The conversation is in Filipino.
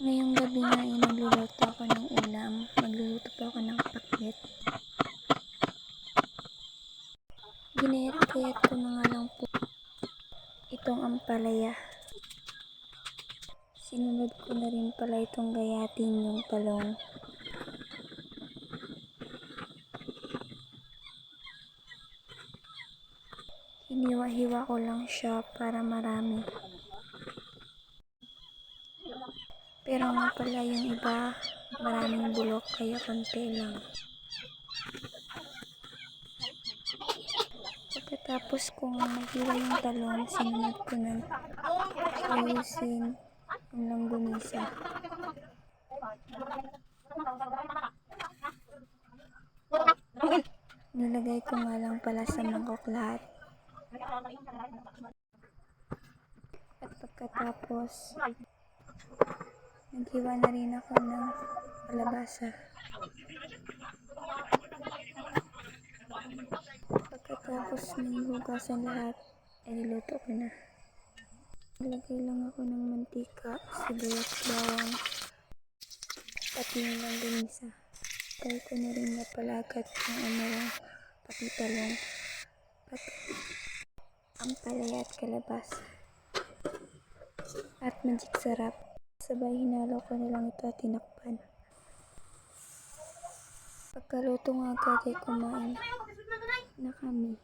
Ngayong gabi nga ay magluluto ako ng ulam. Magluluto po ako ng pakbet. Ginayat-gayat ko na nga lang po itong ampalaya. Sinunod ko na rin pala itong gayatin yung talong. Hiniwa-hiwa ko lang siya para marami. Pero nga pala yung iba, maraming bulok kaya konti lang. Pagkatapos ko nga maghiwa yung talong, sinunod ko na ayusin yung langgunisa. Nilagay ko nga lang pala sa mangkok lahat. At pagkatapos, naghiwa na rin ako ng kalabasa. Pagkatapos ng hugasan lahat, ay niluto ko na. Nilagay lang ako ng mantika, sibuyas, bawang, pati yung langganisa. Try ko na rin na palagat yung pati talong, pati ampalaya at kalabasa. At magic sarap. Sabay hinalo ko na lang ito at tinakpan. Pagkaluto nga agad ay kumain na kami.